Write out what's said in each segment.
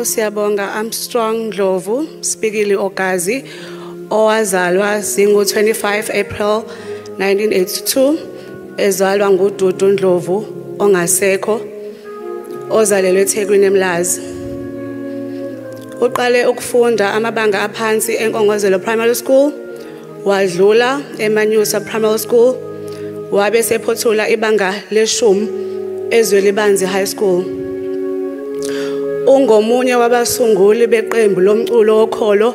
Siyabonga Armstrong Ndlovu, Spikili Ogazi, owazalwa zingo-25 April 1982, ezalwa nguDudu Ndlovu ongasekho, ozalelwe eThekwini eMlazi. Uqale ukufunda amabanga aphansi eNkongozelo Primary School, wadlula eManyusa Primary School, wabe sephothula ibanga le-10 eZwelibanzi High School. Ungomunye wabasunguli beqembu lomculo wokholo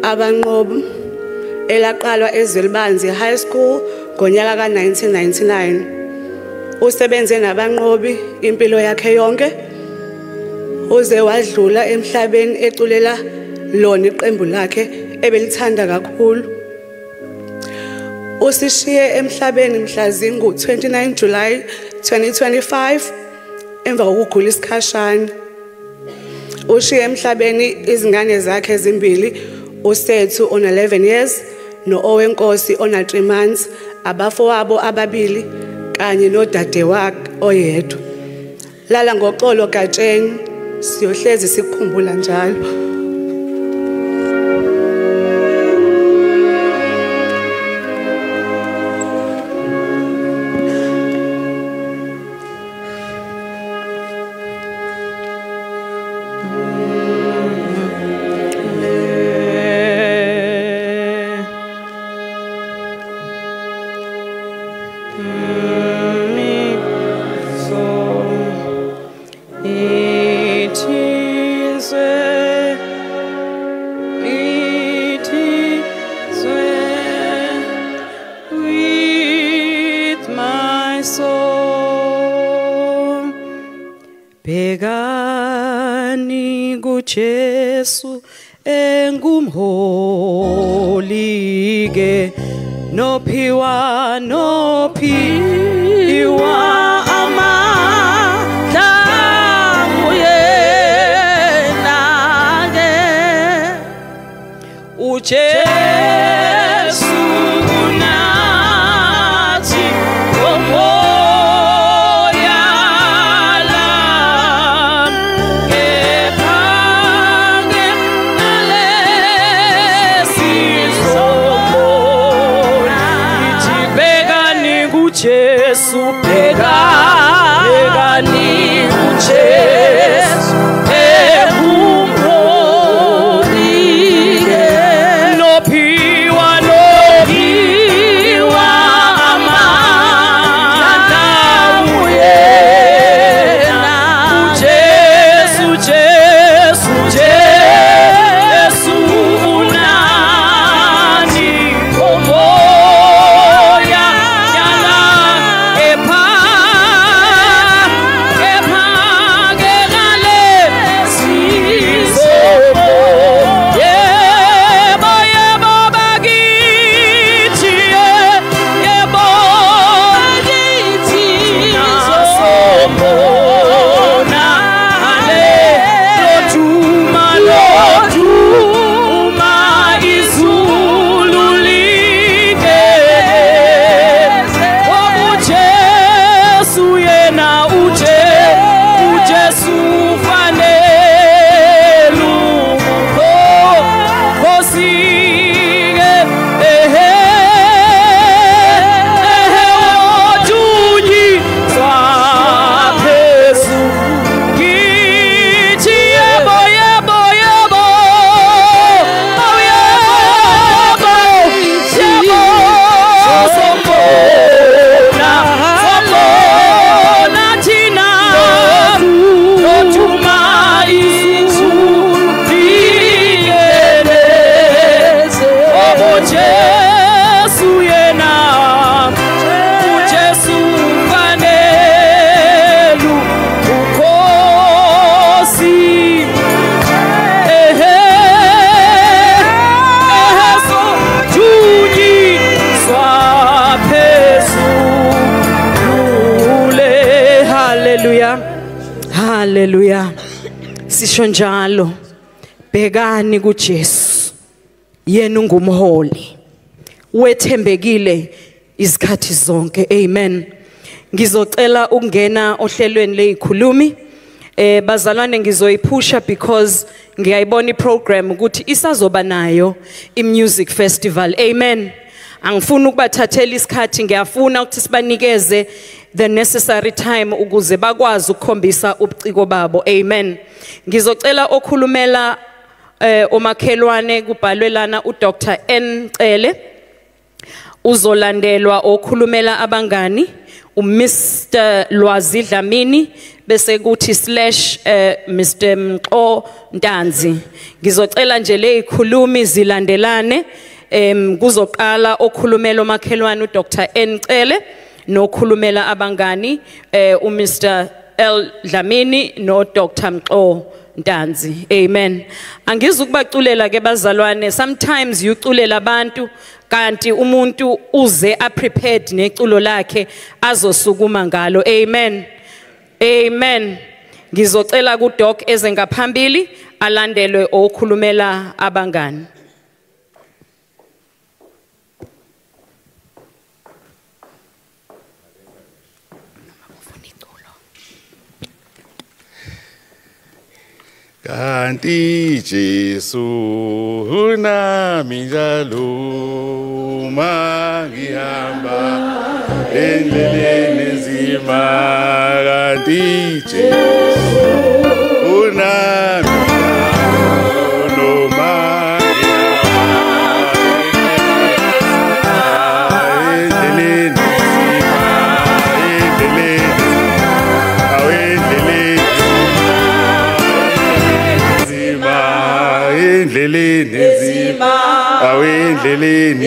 abanqobi elaqalwa eZwelibanzi High School ngonyaka ka-1999. Usebenze nabanqobi impilo yakhe yonke, uze wadlula emhlabeni eculela lona iqembu lakhe ebelithanda kakhulu. Usishiye emhlabeni mhla zingu-29 July 2025 emva kokugula isikhashana. Ushiye emhlabeni izingane zakhe ezimbili, uSethu on 11 years no-Owenkosi on 3 months, abafowabo ababili kanye nodadewakhe oyedwa. Lala ngoxolo Gatsheni, siyohlezi sikukhumbula njalo. Begani kuJesu engumholike, nophiwa amandla kuyena-ke uJesu. Jesu begani uJesu engumholike, nophiwa amandla kuyena uJesu. Jesu unani komoya Haleluya. Sisho njalo, begani kuJesu, yena ungumholi, wethembekile izikhathi zonke. Amen. Ngizocela ukungena ohlelweni lezikhulumi Bazalwane ngizoyiphusha because ngiyayibona iprogram ukuthi isazoba nayo imusic festival. Amen. Angifuni ukubathathela isikhathi, ngiyafuna ukuthi sibanikeze the necessary time ukuze bakwazi ukukhombisa ubuciko babo. Amen. Ngizocela okhulumela omakhelwane kubhalwe lana uDr N Cele, uzolandelwa okhulumela abangani uMr Lwazi Dlamini bese kuthi / Mr Mxo Ntanzi. Ngizocela nje lezikhulumi zilandelane. Kuzoqala okhulumela omakhelwane uDr N Cele nokhulumela abangani uMr L Dlamini noDr Mxo Ntanzi. Amen. Angizukubaculela ke bazalwane, sometimes uculela abantu kanti umuntu uze a prepared neculo lakhe azosukuma ngalo. Amen. Amen. Ngizocela kuDoc eze ngaphambili alandelwe okhulumela abangani. Kanti Jesu unami njalo mangihamba endleleni nzima. Kanti Jesu unami njalo mangihamba endleleni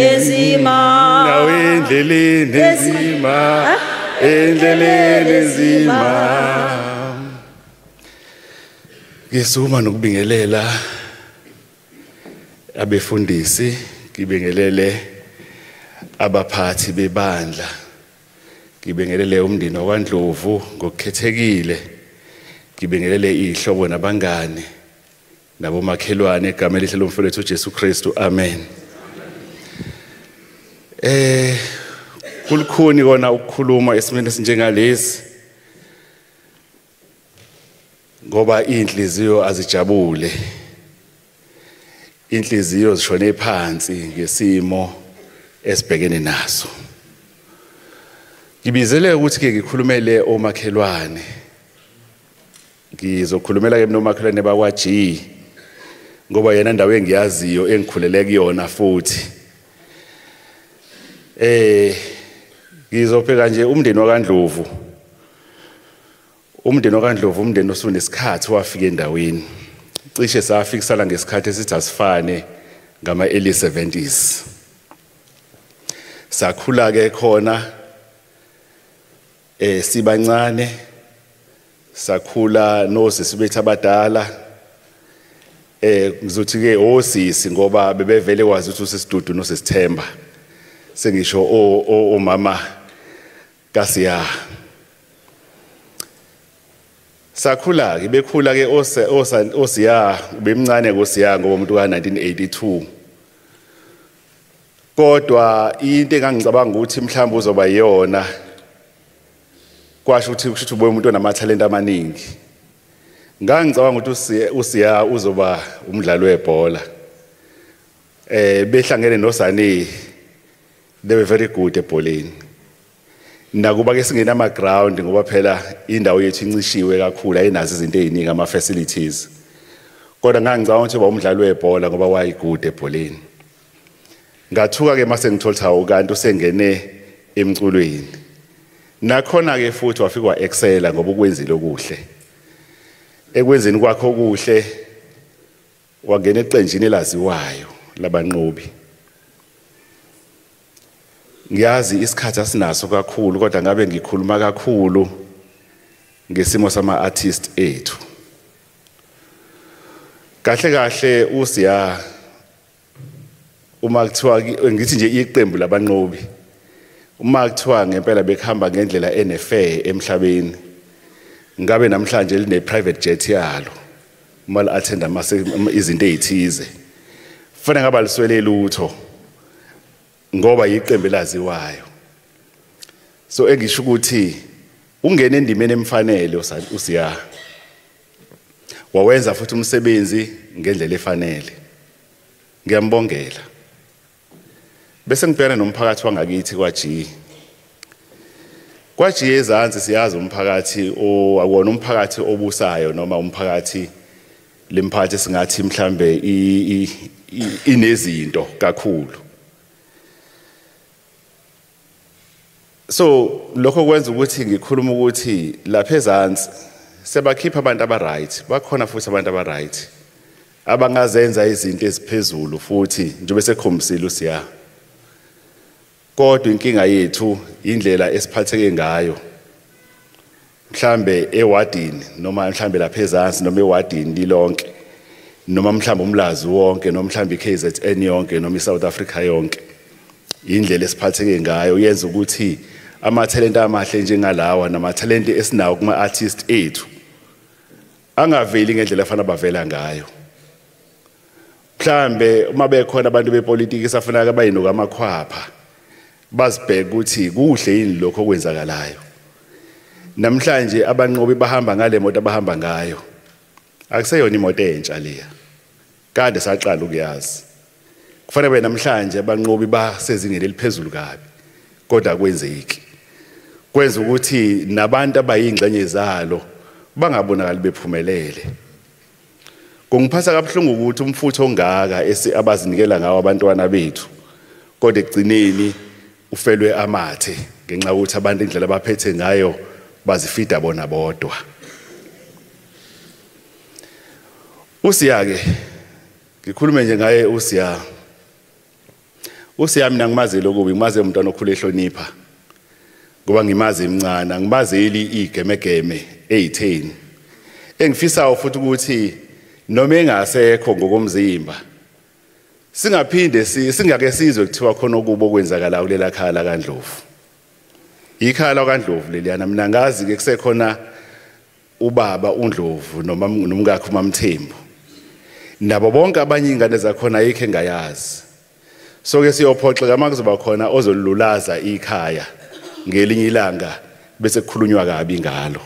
nzima, endleleni nzima, endleleni nzima. Ngisuma nokubingelela abefundisi, ngibingelele abaphathi bebandla, ngibingelele umndeni wakwaNdlovu ngokukhethekile, ngibingelele ihlobo nabangani nabomakhelwane egameni elihle lomfowethu uJesu Kristu. Amen. Kulukhuni kona ukukhuluma esimeni esinjengalesi ngoba inhliziyo azijabule, inhliziyo zishone phansi ngesimo esibhekene naso. Ngibizele ukuthi ke ngikhulumele omakhelwane, ngizokhulumela ke nomakhelwane bakwaG ngoba yena ndawo engiyaziyo engikhulele kuyona futhi. Ngizopheka nje umndeni wakwaNdlovu. Umndeni wakwaNdlovu umndeni osunesikhathi wafika endaweni. Cishe safikisana ngesikhathi esithi asifane ngama early 70s. Sakhula ke khona sibancane, sakhula nosisi bethu abadala. Ngizothi ke osisi ngoba bebevele kwazi ukuthi usisidudu nosisithemba. Sengisho mama kaSiya. Sakhula ke bekhula ke oSiya ubemncane koSiya ngoba umuntu ka1982. Kodwa into engangicabanga ukuthi mhlawumbe uzoba yiyona kwasho ukuthi kusho uboya umuntu onamathalente amaningi. Ngangicabanga ukuthi uSiya uzoba umdlali webhola. Behlangene noSani, they were very good ebholeni. Nakuba ke singena ama ground ngoba phela indawo yethu incishiwe kakhulu, ayinazo izinto eziningi ama facilities. Kodwa ngangicabanga ukuthi uba umdlali webhola ngoba wayi good ebholeni. Ngathuka ke mase ngitholtha ukanti usengene emculweni. Nakhona ke futhi wafika waexcella ngoba ukwenzile okuhle. Ekwenzeni kwakho okuhle wangena eqenjini elaziwayo labanqobi. Ngiyazi isikhathi asinaso kakhulu kodwa ngabe ngikhuluma kakhulu ngesimo sama artist ethu. Kahle kahle uSiya uma kuthiwa ngithi nje iqembu labanqobi, uma kuthiwa ngempela bekhamba ngendlela enefair emhlabeni, ngabe namhlanje line private jet yalo uma attend izinto ezithize. Kufanele ngaba liswele lutho ngoba iqembu elaziwayo. So engisho ukuthi ungena endimeni emfanele uSiya. wawenza futhi umsebenzi ngendlela efanele. Ngiyambongela. Bese ngibhekana nomphakathi wangakithi kwaG. KwaG ezansi siyazi umphakathi akuwona umphakathi obusayo noma umphakathi lemphakathi singathi mhlambe inezinto kakhulu. So lokho kwenza ukuthi ngikhuluma ukuthi lapha ezansi sebakhipha abantu aba-right, bakhona futhi abantu aba-right abangazenza izinto eziphezulu futhi njengoba sekhombisile uSiya. Kodwa inkinga yethu indlela esiphatheke ngayo. Mhlambe ewadini noma mhlambe lapha ezansi noma ewadini lilonke noma mhlambe umlazi wonke noma mhlambe iKZN yonke noma iSouth Africa yonke. Indlela esiphatheke ngayo yenza ukuthi amathalente amahle njengalawa namathalente esinawo kuma artist ethu angaveli ngendlela efana bavela ngayo. Mhlambe uma bekhona abantu bepolitiki safanele abayinuka amakhwapha bazibheka ukuthi kuhle yini lokho okwenzakalayo. Namhlanje abanqobi bahamba ngale moto abahamba ngayo. Akuseyona imoto entsha leya. Kade saqala ukuyazi. Kufanele namhlanje abanqobi basezingeni eliphezulu kabi. Kodwa kwenzeki. Kwenza ukuthi nabantu abayingxenye zalo bangabonakali bephumelele. Kungiphatha kabuhlungu ukuthi umfutho ongaka abazinikela ngawo abantwana bethu kodwa egcineni ufelwe amathe ngenxa ukuthi abantu indlela abaphethe ngayo bazifida bona bodwa. uSiya ke ngikhulume nje ngaye uSiya. uSiya mina ngimazi lokubi, ngimazi umntwana okhule ehlonipha. Ngoba ngimazi emncane, ngibazeli igemegeme e10. Engifisayo futhi ukuthi noma engasekho ngokomzimba singaphinde singake sizwe kuthiwa khona okubo okwenzakala kulela khaya la kaNdlovu. Ikhaya la kaNdlovu leliyana mina ngazi ke kusekhona ubaba uNdlovu noma nomkakhe uMamthembu. Nabo bonke abanye ingane zakhona ayikho engayazi. So ke siyophoxeka makuzoba khona ozolulaza ikhaya ngelinye ilanga bese kukhulunywa kabi ngalo.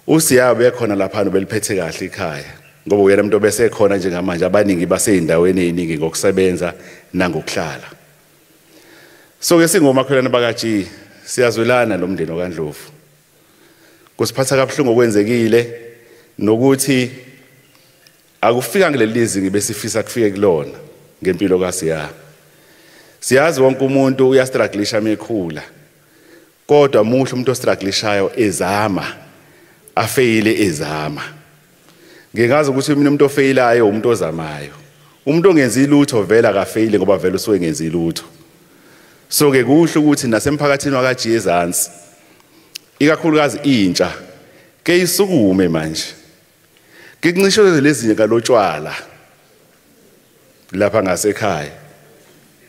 uSiya bekhona lapha beliphethe kahle ikhaya ngoba uyena umuntu bese khona njengamanje abaningi baseyindaweni eziningi ngokusebenza nangokuhlala. So ke singomakhelwane bakaG siyazwelana nomndeni kaNdlovu. Kusiphatha kabuhlungu okwenzekile nokuthi akufika kuleli zinga besifisa kufike kulona ngempilo kaSiya. Siyazi wonke umuntu uyastrugglisha ekhula. Kodwa muhle umuntu ostrugglishayo ezama afeyile ezama. Ngingazi ukuthi mina umuntu ofeyilayo umuntu ozamayo. Umuntu ongenzi lutho vela akafeyile ngoba vele usuke ngenzi lutho. So ke kuhle ukuthi nasemphakathini wakaG ezansi ikakhulukazi intsha ke isukume manje. Ngikuncishe lezinye kalotshwala lapha ngasekhaya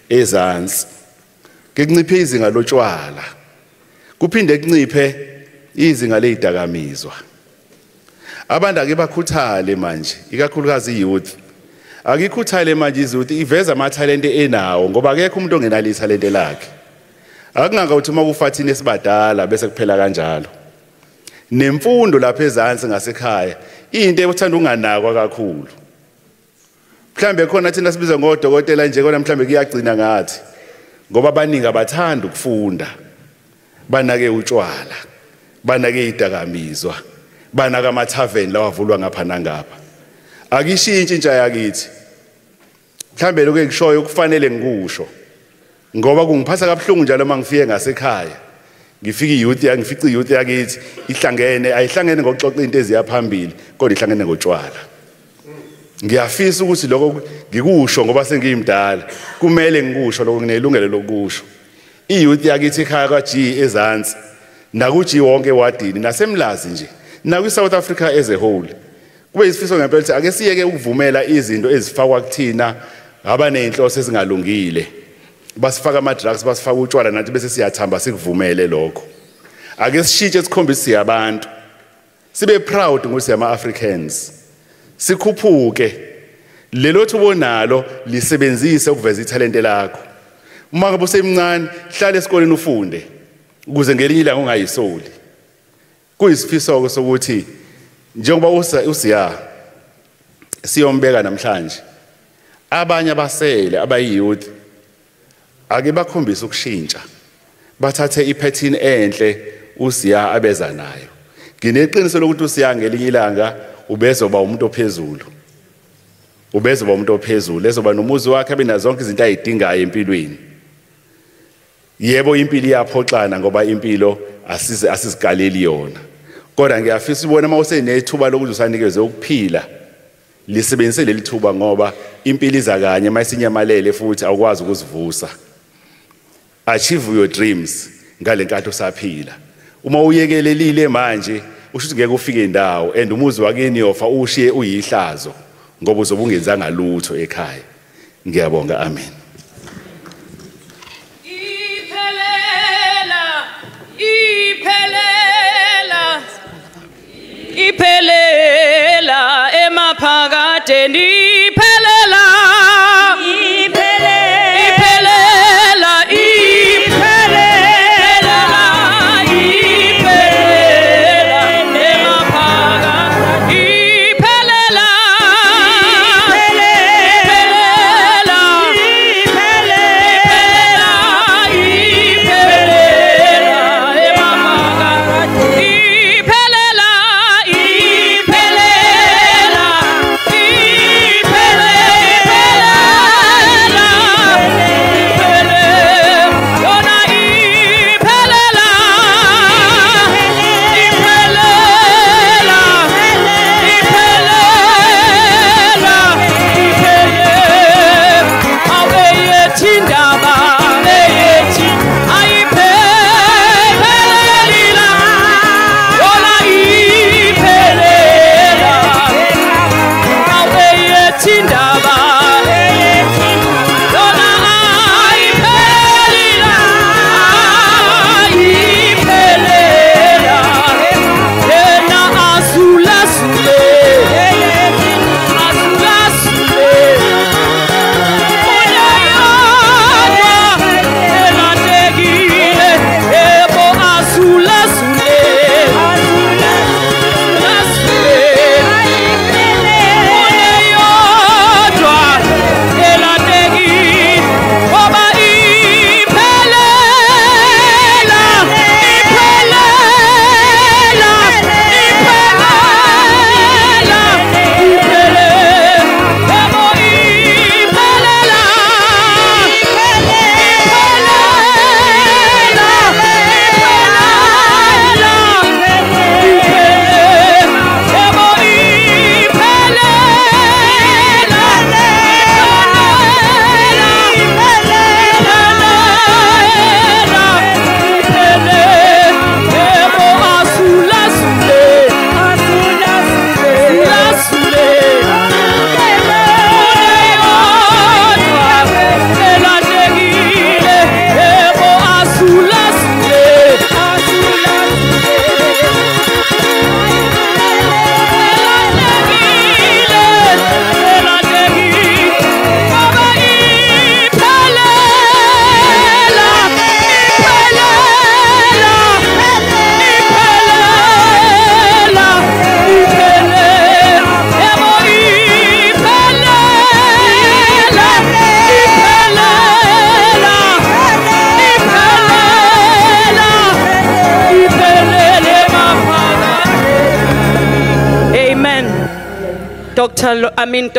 ezansi. Ngikunciphe izinga lotshwala. Kuphinde kunciphe izinga lezidakamizwa. Abantu ake bakhuthale manje ikakhulukazi iyouth. Akikhuthale manje izuthi iveza amathalente enawo ngoba akekho umuntu ongenalo ithalente lakhe. Akunganga ukuthi uma kufathini esibadala bese kuphela kanjalo. Nemfundo lapha ezansi ngasekhaya into ekuthanda unganakwa kakhulu. Mhlambe khona thina sibiza ngodokotela nje kona mhlambe kuyagcina ngathi ngoba abaningi abathanda ukufunda. Banake utshwala, banake idakamizwa, banake amathaveni lawavulwa ngapha nangapha. Akishintshe intsha yakithi. Mhlambe lokho engishoyo kufanele ngikusho. Ngoba kungiphatha kabuhlungu njalo mangifike ngasekhaya. Ngifika iyouth yangifica iyouth yakithi ihlangene ayihlangene ngokuxoxa into eziyaphambili kodwa ihlangene ngotshwala. Ngiyafisa ukuthi lokho ngikusho ngoba sengiyimdala kumele ngikusho lokho nginelungelo lokusho. Iyouth yakithi ekhaya kwaG ezansi nakuG wonke ewadini nasemlazi nje nakwiSouth Africa as a whole. Kube isifiso ngempela ukuthi ake siyeke ukuvumela izinto ezifakwa kuthina abanenhloso ezingalungile. Basifaka ama-drugs basifaka utshwala nathi bese siyathamba sikuvumele lokho. Ake sishintshe sikhombise siyabantu. Sibe proud ukuthi siyama-Africans. Sikhuphuke. Lelo thubo nalo lisebenzise ukuveza ithalente lakho. Uma ngabe usemncane hlala esikoleni ufunde ukuze ngelinye ilanga ungayisoli. Kuyisifiso sokuthi njengoba usiya siyombeka namhlanje abanye abasele abayiyouth ake bakhombisa ukushintsha bathathe ipattern enhle usiya abeza nayo ngineqiniso lokuthi usiya ngelinye ilanga ubezoba umuntu ophezulu ubezoba umuntu ophezulu ezoba nomuzi wakhe abena zonke izinto ayidingayo empilweni yebo impilo iyaphoxana ngoba impilo asizikaleli yona kodwa ngiyafisa ubona mawusenethuba lokuthi usanikeze ukuphila lisebenzise leli thuba ngoba impilo iza kanye mayisinyamalele futhi awukwazi ukuzivusa achieve your dreams ngalenkathi usaphila uma uyekelelile manje usho ngeke ufike indawo and umuzi wakini yofa ushiye uyihlazo ngoba uzobe ungenzanga lutho ekhaya ngiyabonga amen iphelela emaphakadeni iphelela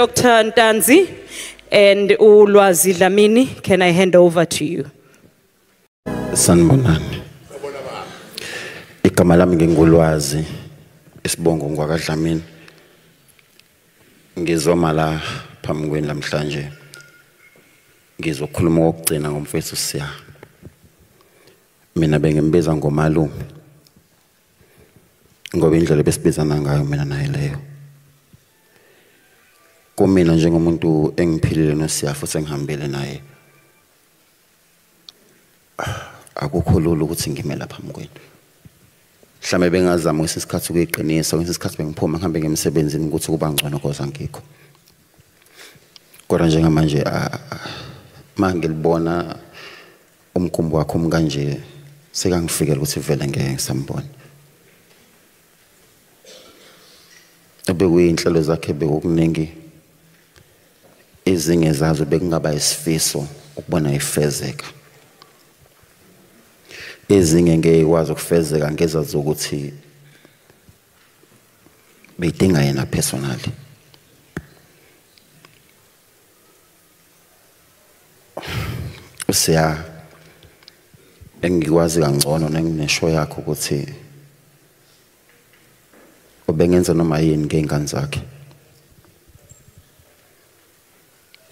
Dr. Ntanzi and Ulwazi Dlamini, can I hand over to you? Sanibonani. Igama lami ngingulwazi isibongo ngwakaDlamini. Ngizoma la phambi kwenu namhlanje. Ngizokhuluma ukugcina ngomfethu Siya. Mina bengimbiza ngomalume. Ngoba indlela besibizana ngayo mina naye leyo. Kumina njengomuntu engiphilile noSiya futhi engihambile naye. Akukho lula ukuthi ngime lapha phambi mhlawumbe bengazama isikhathi ukuyiqinisa isikhathi bengiphuma ngihambe ngemsebenzini ukuthi kuba ngcono koza ngikho. Kodwa njengamanje mangilibona umkhumbi wakho kanje sekangifikela ukuthi vele ngeke ngisambone. Bekuyinhlelo zakhe bekukuningi ezinye zazo bekungaba isifiso ukubona ifezeka. Ezinye ngeke ikwazi ukufezeka ngezathu zokuthi beyidinga yena personally. Siya engikwazi kangcono nenginesho yakho ukuthi ubengenza noma yini ngengane zakhe.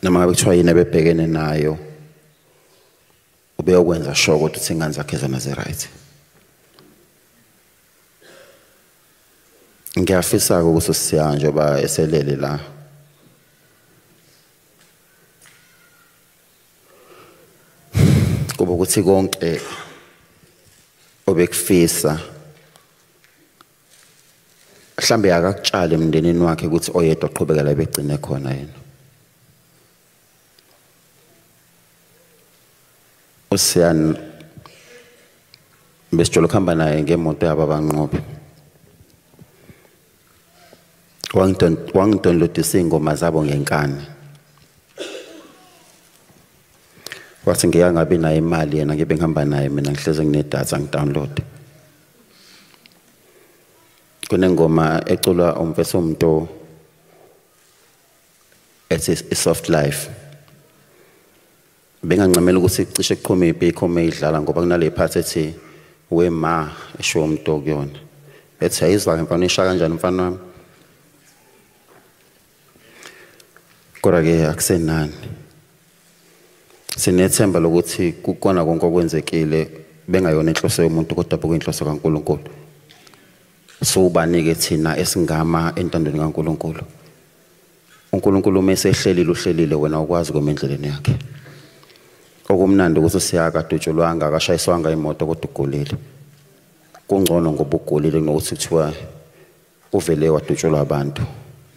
Noma ngabe kuthiwa yini ebebhekene nayo ubeyokwenza sure ukuthi ingane zakhe zona zi-right. Ngiyafisa ukuthi Siya njengoba eselele la kuba ukuthi konke obekufisa mhlambe akakutshale emndenini wakhe ukuthi oyedwa aqhubekela begcine khona yena. Usiyan besijolo khamba naye ngemoto yabo abanqobi. Wangidonlodisa ingoma zabo ngenkani. Wathi ngiyangabi nayo imali yena ngibe ngihamba naye mina ngihleze nginedatha ngidownload. Kunengoma eculwa umfeso umuntu ethi Soft Life. Bengancamela ukuthi cishe kuqhome iphikome idlala ngoba kunale part ethi wema esho umuntu kuyona. Ethi ayizwa mfana isha kanjani mfana wami. Kodwa ke akusenani. Sinethemba lokuthi kukona konke okwenzekile bengayona inhloso yomuntu kodwa bekuyinhloso kaNkulunkulu. So ubanike thina esingama entandweni kaNkulunkulu. uNkulunkulu mesehlelile uhlelile wena ukwazi kwemendleleni yakhe. Okumnandi ukuthi siyakadutshulwanga akashayiswanga imoto kodwa ugolile. Kungcono ngoba ugolile nokuthi kuthiwa uvele wadutshulwa abantu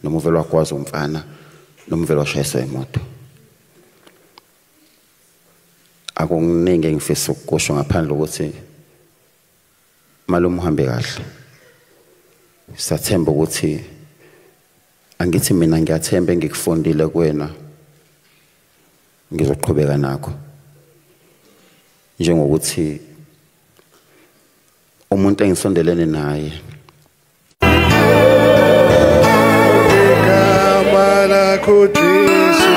noma uvele wakwazi umfana noma uvele washayiswa imoto. Akuningi engifisa ukusho ngaphandle ukuthi malume uhambe kahle. Sathemba ukuthi angithi mina ngiyathemba engikufundile kuwena ngizoqhubeka nakho. Njengokuthi umuntu engisondelene naye igama lakho Jesu.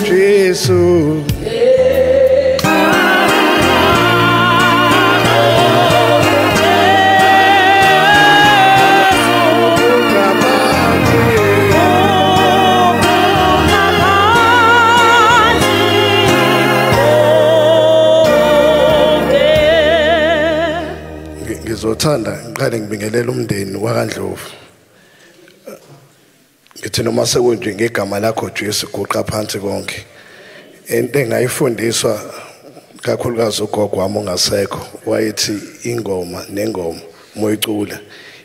Jesus. Ngizothanda ngiqale ngibingelela umndeni wakaNdlovu. Ngithi noma sekunje ngegama lakho Jesu guqa phansi konke. Into engayifundiswa kakhulukazi ugogo wami ongasekho wayethi ingoma nengoma moyicula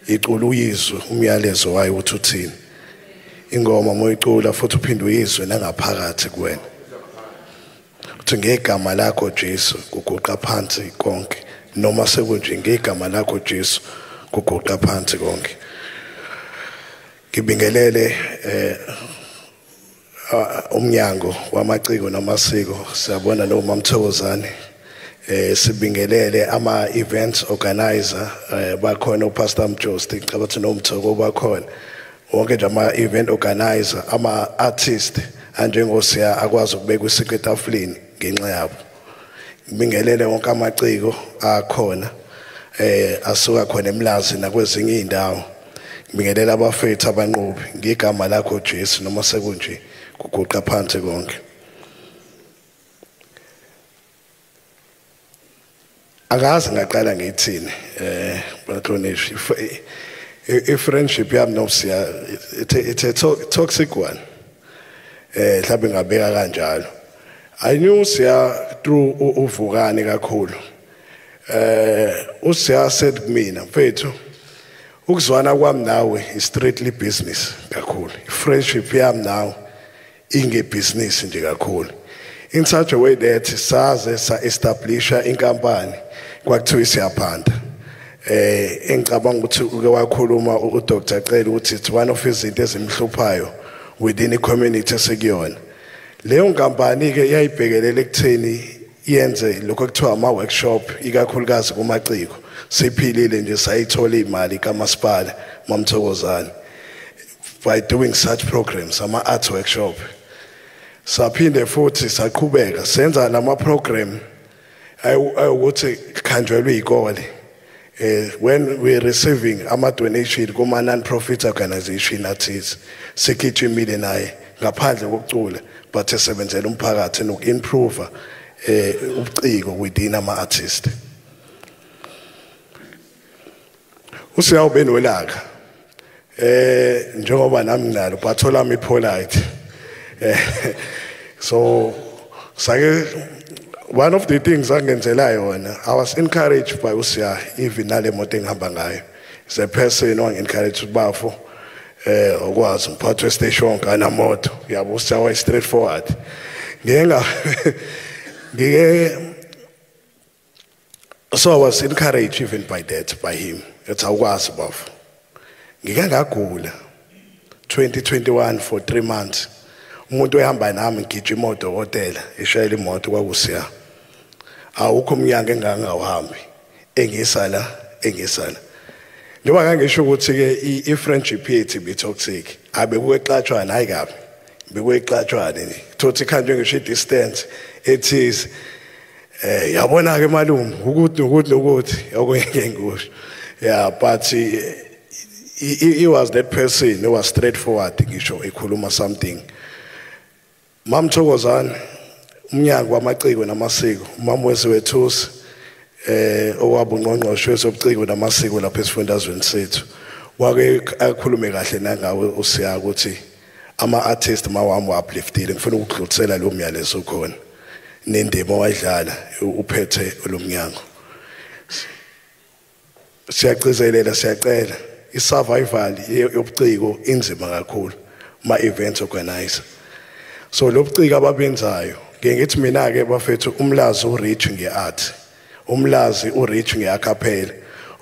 icula uyizwe umyalezo wayo uthi uthini. Ingoma moyicula futhi uphinde uyizwe nangaphakathi kuwena. Uthi ngegama lakho Jesu guqa phansi konke. Noma sekunje ngegama lakho Jesu guqa phansi konke. Ngibingelele umnyango wamaciko namasiko siyabona lo Mamthokozane sibingelele ama events organizer bakhona uPastor Mjosti ngicabanga nomthoko bakhona wonke nje ama event organizer ama artist anjengosiya akwazi ukubeka isiko etafuleni ngenxa yabo. Ngibingelele wonke amaciko akhona asuka khona eMlazi nakwezinye indawo. Ngibingelela abafethu abanqobi ngegama lakho Jesu noma sekunje guqa phansi konke. Akazi ngaqala ngithini bahlonishwa a friendship yami noSiya it's a toxic one mhlawumbe ngabeka kanjalo I knew Siya through uvukani kakhulu uSiya said kumina mfethu ukuzwana kwami nawe is strictly business kakhulu friendship yami nawe inge business nje kakhulu in such a way that saze sa establisha inkampani kwakuthiwa siyaphanda engicabanga ukuthi uke wakhuluma uDr Cele ukuthi it's one of izinto ezimhluphayo within the community esekuyona leyo nkampani ke yayibhekelele ekutheni yenze lokho kuthiwa ama workshop ikakhulukazi kumaciko siphilile nje sayithola imali kaMasipala Mamthokozane by doing such programs ama art workshop saphinde futhi saqhubeka senza lama program ayukuthi khanjelwe izikole when we receiving ama donation kuma non-profit organization athize sikijimile naye ngaphandle kokucula but esebenzela umphakathi nokuimprove ubuciko within ama artists uSiya ube nolaka njengoba nami nginalo bathola mi polite so sake one of the things angenzela yona I was encouraged by uSiya even nale moto engihamba ngayo is a person encouraged bafo okwazi umphathi westation kana moto yabo uSiya way straightforward so I was encouraged even by that by him it's awukwazi bafo ngike ngagula 2021 for 3 months umuntu ehamba nami ngijima odokotela eshayela imoto kwakuSiya awukho umnyaka engangawuhambi engisala njengoba ngangisho ukuthi ke i-friendship yethu bitoxic abe kuexatshwana hayi kabi bekuexatshwana nje thothi khanjwe ngisho distance ethize yabona ke malume ukuthi okuyeke ngisho yeah but he was that person who was straightforward ngisho ekhuluma something Mamthokozane umnyango wamaciko namasiko umama wethusi owaba ungqongqoshe wezobuciko namasiko lapha esifundazweni sethu wake akhulume kahle nangawe uSiya ukuthi ama artists mawami upliftile ngifuna ukudlulisela lo myalezo ukhona nendima wadlala uphethe lo mnyango siyagcizelela siyacela isurvival yobuciko inzima kakhulu ma events organizer so lobuciko ababenzayo ngithi mina ke bafethu umlazi ureach ngeart umlazi ureach ngeacapella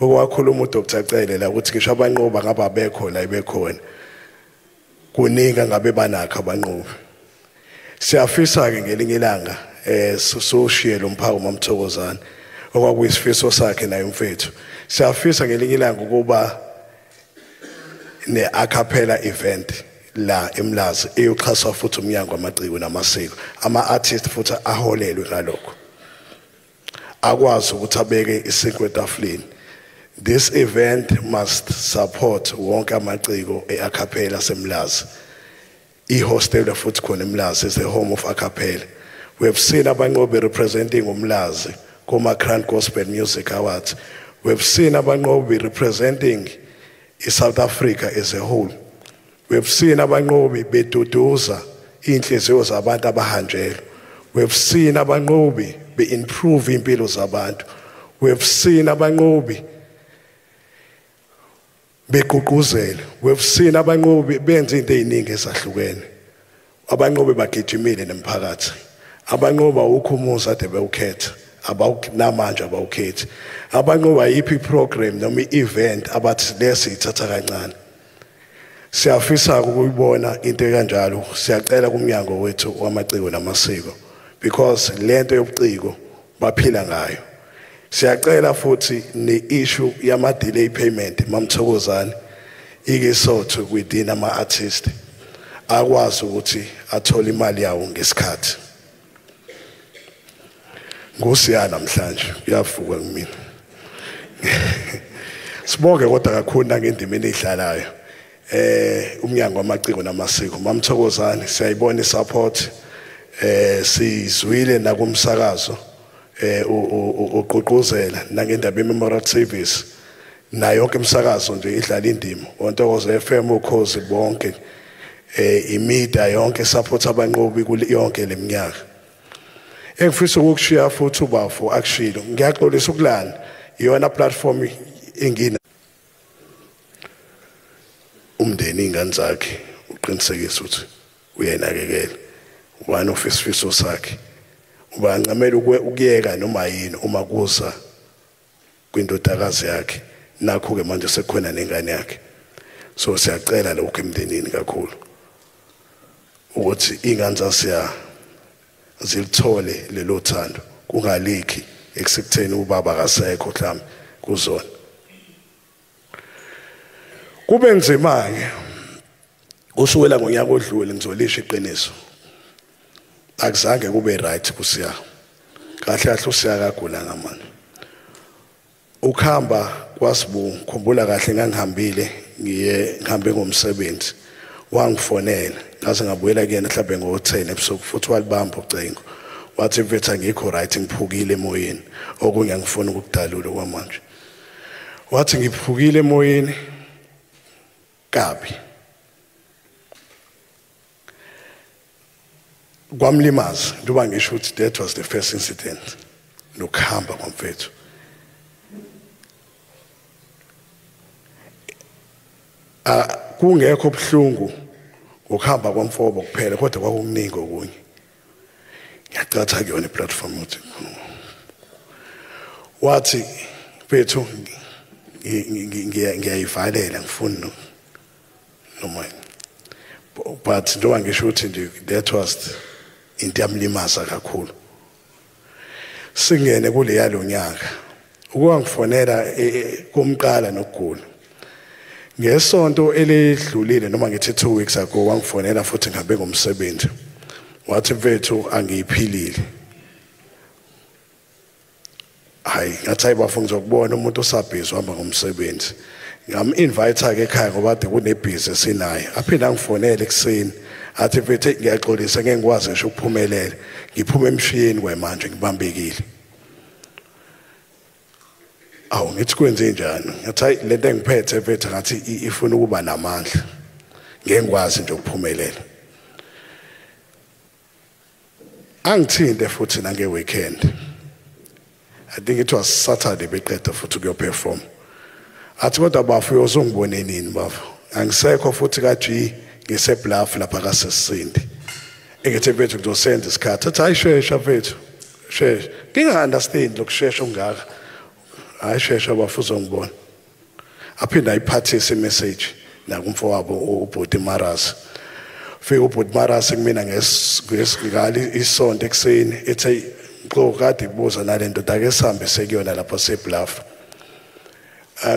okwakhuluma uDr Cele la ukuthi ngisho abanqoba ngaba bekho la ibekhona kuninga ngabe banakho abanqobi siyafisa ke ngelinye ilanga soshiye lo mphawu Mamthokozane okwakuyisifiso sakhe naye mfethu siyafisa ngelinye ilanga ukuba ne-acapella event la eMlazi eyoxhasa futhi umnyango wamaciko namasiko ama artists futhi aholelwe ngalokho akwazi ukuthi abeke isinkwe etafuleni this event must support wonke amaciko eacapella seMlazi ihostel futhi khona eMlazi is the home of acapella we have seen abanqobi representing uMlazi kuma Grand Gospel Music Awards we have seen abanqobi representing South Africa as a whole we have seen abanqobi beduduza inhliziyo zabantu abahanjelwe we have seen abanqobi be-improve impilo zabantu we have seen abanqobi begqugquzela we have seen abanqobi benza into eziningi ezahlukene abanqobi bagijimile nemphakathi abanqobi awukhumuza ade bewukhetha namanje abawukhethi abanqobi ayiphi program noma i-event abathi lesithatha kancane siyafisa ukuyibona into kanjalo siyacela kumnyango wethu wamaciko namasiko because lento yobuciko baphila ngayo siyacela futhi ne-issue yama delay payment Mamthokozane ikesotho within ama artists akwazi ukuthi athole imali yawo ngesikhathi ngoSiya namhlanje uyavuka kumina sibonge kodwa kakhulu nangendima enidlalayo umnyango wamaciko namasiko Mamthokozane siyayibona isupport sizwile nakumsakazo uqoqozela nangendaba memorial service na yonke imsakazo nje idlala indima ontokozo FM ukhozi bonke imedia yonke support abanqobi kule yonke leminyaka engifisa ukukushiya futhi ubafo akushilo ngiyaxolisa ukulana iyona platform engina umndeni ingane zakhe uqinisekisa ukuthi uyenakekela one of isifiso sakhe ubancamela ukuyeka noma yini uma kuza kwindodakazi yakhe nakho ke manje sekukhona nengane yakhe so siyacela lokho emndenini kakhulu ukuthi ingane zasiya zilithole lelo thando kungalikhi eksekutheni ubaba akasekho mhlawumbe kuzona kube nzima ke usuwela ngonyaka odlule ngizolisha iqiniso akuzange kube right kusiya kahle kahle usiya kagula ngamanje ukhamba kwasibu khumbula kahle ngangihambile ngihambe ngomsebenzi wangifonela ngaze ngabuyela kuyena mhlawumbe ngo-10 ebusuku futhi walibamba ucingo wathi mfethu angikho right ngiphukile emoyeni okunye ngifuna ukukudalula kwamanje wathi ngiphukile emoyeni kabi kwamlimaza njengoba ngisho ukuthi that was the first incident nokuhamba kwamfethu kungekho obuhlungu ukuhamba kwamfobo kuphela kodwa kwakuningi okunye ngiyacatha kuyona iplatform uthi wathi mfethu ngiyayivalela ngifuna noma but njengoba ngisho ukuthi nje that was into yamlimaza kakhulu singene kule yalonyaka ukwangifonela kumqala nokugula ngesonto elidlulile noma ngithi 2 weeks ago wangifonela futhi ngihambe ngomsebenzi wathi mfethu angiyiphilile hayi ngathi ayibafuna ngizokubona umuntu osabhizi uhamba ngomsebenzi ngam-invite ke ekhaya ngoba kade kunebhizi esinayo aphinda angifonele ekuseni athi mfethu ngiyaxolisa ngeke ngikwazi ngisho ukuphumelela ngiphume emshiyeni kwemanje ngibambekile awu ngithi kwenze njani ngathi lento engiphethe mfethu ngathi ifuna ukuba namandla ngeke ngikwazi nje ukuphumelela angithinde futhi nange weekend I think it was Saturday beqeda futhi kuyoperform athi kodwa bafu uyozongibone nini bafu angisekho futhi kaG ngisebluff lapha kaSesindi engithi mfethu ngizosenda isikhathi athi ayishesha mfethu shesha nginga-understand lokushesha ongaka hayi shesha bafu uzongibona aphinda ayiphathise imessage nakumfowabo ubhuti Maras fika ubhuti Maras kumina ngesikali isonto ekuseni ethi kade kubuza nalento ake sihambe sekuyona lapho sebluff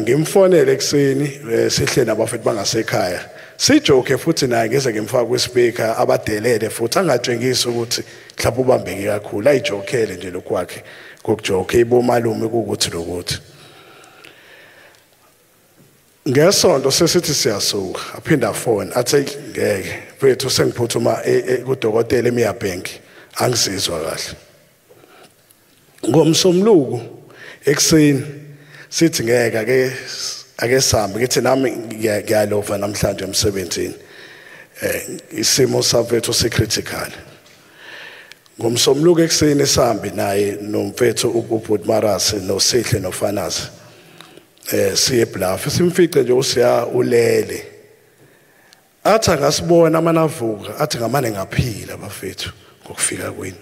ngimfonele ekuseni sihle nabafethu bangasekhaya sijoke futhi naye ngeze ngimfaka kwispeaker abadelele futhi angatshengisi ukuthi mhlawumbe ubambeke kakhulu ayijokele nje lokwakhe kokujoke ibomalume ukuthi lokuthi ngesonto sesithi siyasuka aphinda phone athi ngeke mfethu sengiphuthuma kudokotela eMiyabank angisizwa kahle ngomsomluku ekuseni sithi ngeke ake sihambe ngithi nami ngiyalova namhlanje emsebenzini isimo samfethu sicritical ngomsomluku ekuseni sihambe naye nomfethu ubhuti Maras noSihle noFanazi siye bluff simfice nje usiya ulele athi ngasibona amanavuka athi ngamane ngaphila bafethu ngokufika kwini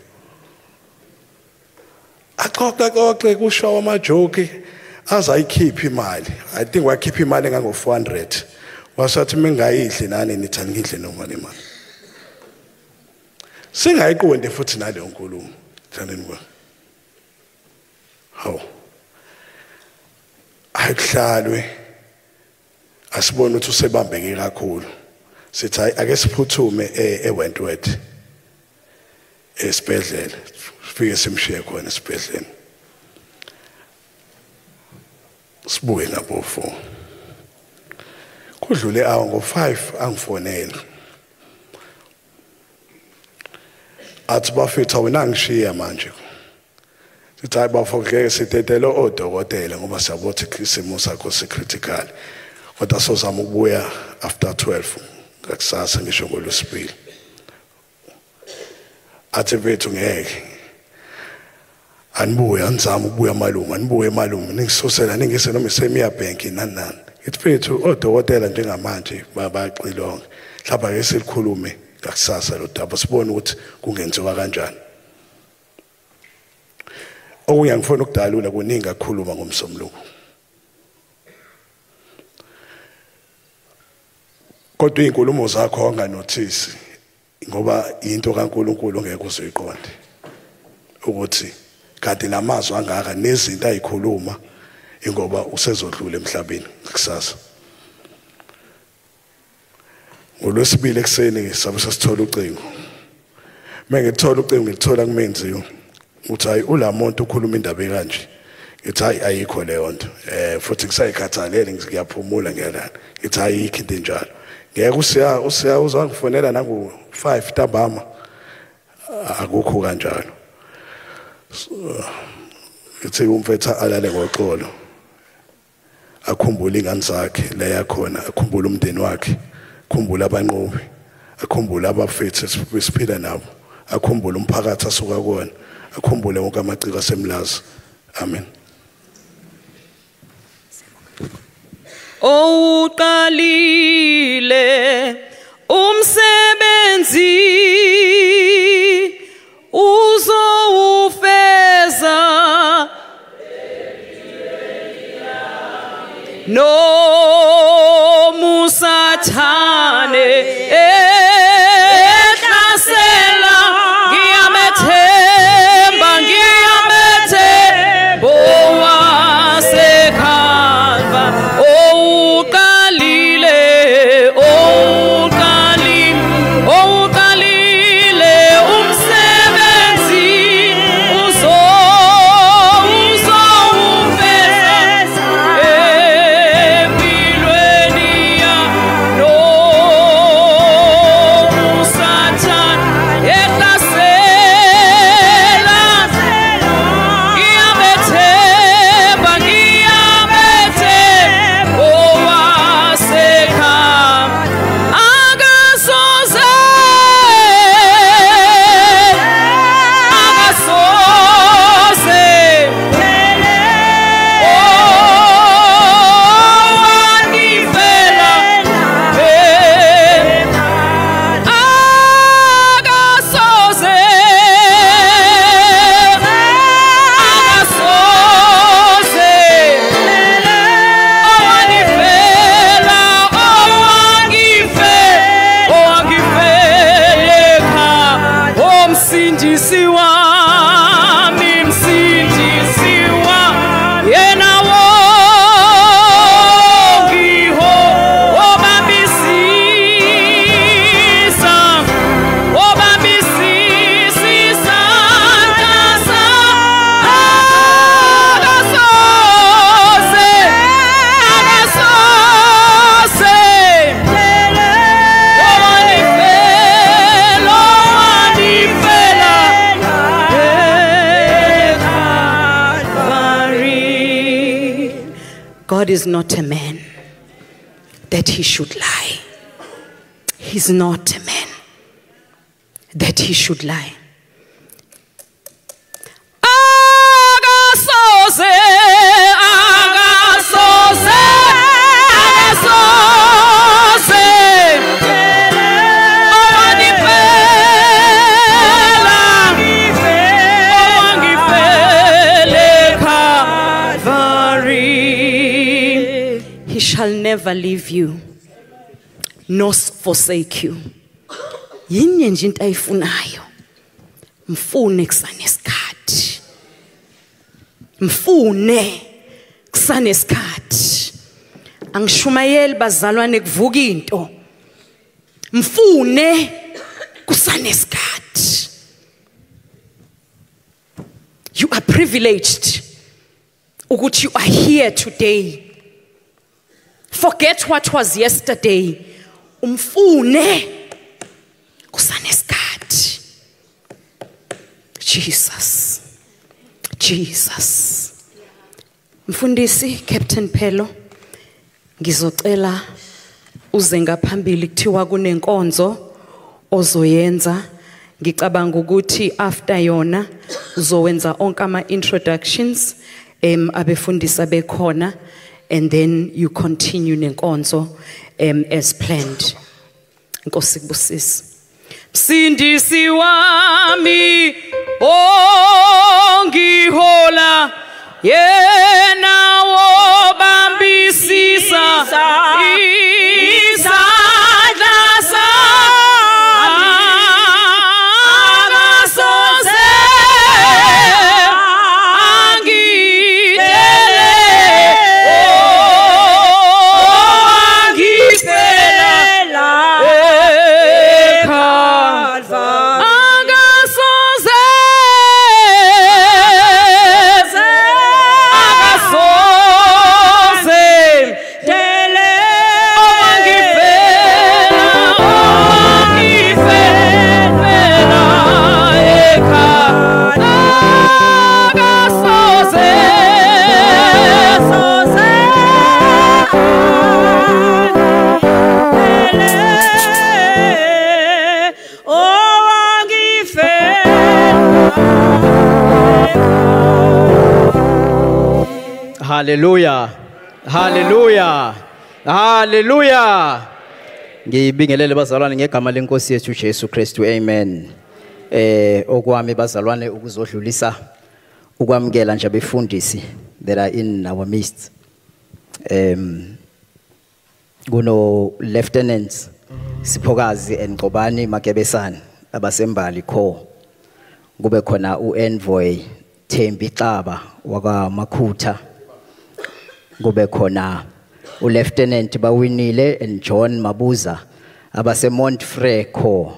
axoxe kushawa amajoke azayikhipha imali I think wakhipha imali engango 400 wasathi mengayidli nani nithi angidle noma le mali singayiqonde futhi nale nkulumo thandeni kwa hawo ayikuhlalwe asibone ukuthi usebambeke kakhulu sithi ake siphuthume eWentworth esibhedlela sifike simshiye khona esibhedlela sibuye ngabo 4 kudlule awu ngo5 angifonela athi bafethu wena ngishiya manje sithi hayi bafo ngeke sitetele odokotela ngoba siyabothi isimo sakho sicritical kodwa sozama ukubuya after 12 ngakusasa ngisho ngolwesibili athi bethu ngeke anibuye anizama ukubuya malume anibuye malume ningisosela ningise noma isemiya bank nani ithi bethu odokotela njengamanje bayaxilonga mhlawumbe ke silikhulume ngakusasa lo daba sibone ukuthi kungenziwa kanjani okunye ngifuna ukudalula kuningi akukhuluma ngomsombuluko kodwa izinkulumo zakho onganothisi ngoba into kaNkuluNkulu ngeke uziqonde ukuthi kanti lamazwi angaka nezinto ayikhuluma ingoba usezodlula emhlabeni kusasa ngolwesibili ekseni sabe sasithola ucingo mengithola ucingo ngithola kumenziwe uthi hayi ulamuntu ukhuluma indaba ekanje ngithi hayi ayikho leyo nto futhi ngisayikhathalele ngiyaphumula ngiyalana ngithi ayikho into enjalo ngeke usiya uzangifonela nangu 5 ntambama akukho kanjalo ngithi umfethu alale ngoxolo akhumbule ingane zakhe la yakhona akhumbule umndeni wakhe akhumbule abanqobi akhumbule abafethu esiphila nabo akhumbule umphakathi asuka kuwona akhumbule wonke amaciko asemlazi amen uqalile umsebenzi uzowufeza no musathane ehlasela ngiyamethemba owasekhalva uqalile umsebenzi uzowufeza empilweni yalo usathane ehlasela ngiyamethemba owasekhaya akasoze owandifela akasoze owangifeleka omsindisi wami msindisi wami yena wongiho obambisisa ntasa akasoze God is not a man that he should lie. He's not a man that he should lie. Agasoze, He shall never leave you nor forsake you. Yinye nje into ayifunayo. Mfune kusanesikhathi. Mfune kusanesikhathi. Angishumayeli bazalwane kuvuka into. Mfune kusanesikhathi. You are privileged ukuthi you are here today. Forget what was yesterday. Umfune kusanesikhathi. Jesus. Jesus. Mfundisi Captain Phelo, ngizocela uze ngaphambili kuthiwa kunenkonzo ozoyenza. Ngicabanga ukuthi after yona uzowenza onke ama introductions abefundisa bekhona, and then you continue nenkonzo as planned. Nkosi kubusisi. Msindisi wami ongihola yena wobambisisa izandla akasoze Hallelujah. Hallelujah. Hallelujah. Ngibingelele bazalwane ngegama lenkosi yethu Jesu Kristu. Amen. Okwami bazalwane ukuzodlulisa ukwamkela nje abefundisi that are in our midst. Kuno Lieutenant Siphokazi eNgcobani Makebesana abasembali kho. Kube khona uEnvoy Thembi Xaba wakaMakhutha. Kube khona uLieutenant Bawinile and John Mabuza abase Montfrey kho.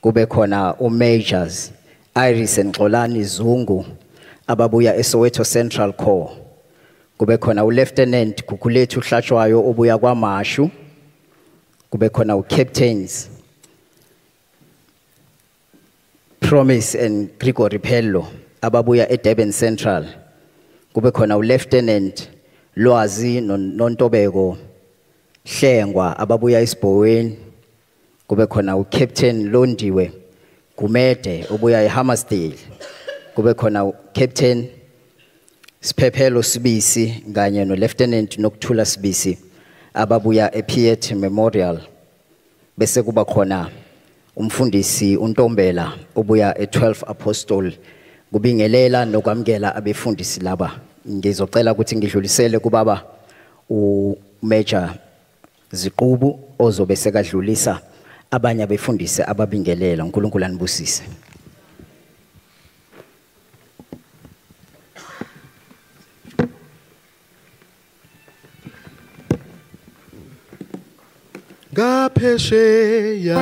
Kube khona uMajors Iris and Xolani Zungu ababuya eSoweto Central kho. Kube khona uLieutenant Kukulethu Hlatshwayo obuya kwaMashu. Kube khona uCaptains Promise and Gregory Pello ababuya eDurban Central. Kube khona uLieutenant Lwazi noNtobeko Hlengwa ababuya eSiboweni. Kube khona uCaptain Londiwe Gumede obuya eHammersdale. Kube khona uCaptain Siphephelo Sibisi kanye noLieutenant Nokuthula Sibisi ababuya ePiet Memorial. Bese kuba khona umfundisi uNtombela obuya e12 Apostle. Kubingelela nokwamkela abefundisi laba. Ngizocela ukuthi ngidlulisele kubaba uMajor Ziqubu ozobe sekadlulisa abanye abefundisi ababingelela. uNkulunkulu anibusise. Gaphesheya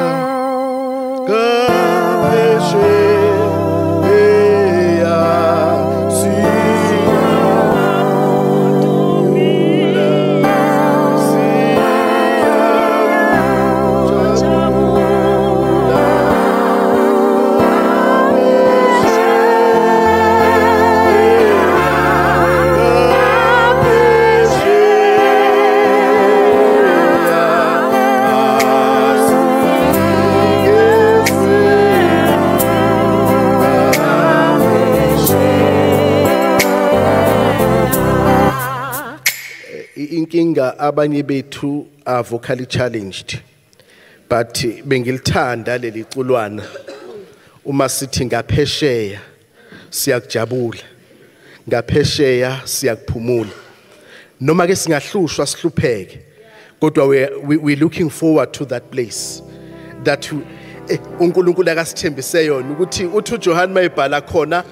inkinga abanye bethu are vocally challenged, but bengilithanda leli culwana uma sithi ngaphesheya siyakujabula, ngaphesheya siyakuphumula, noma ke singahlushwa sihlupheke, kodwa we looking forward to that place that uNkulunkulu akasithembise yona ukuthi uthi uJohn mayibhala khona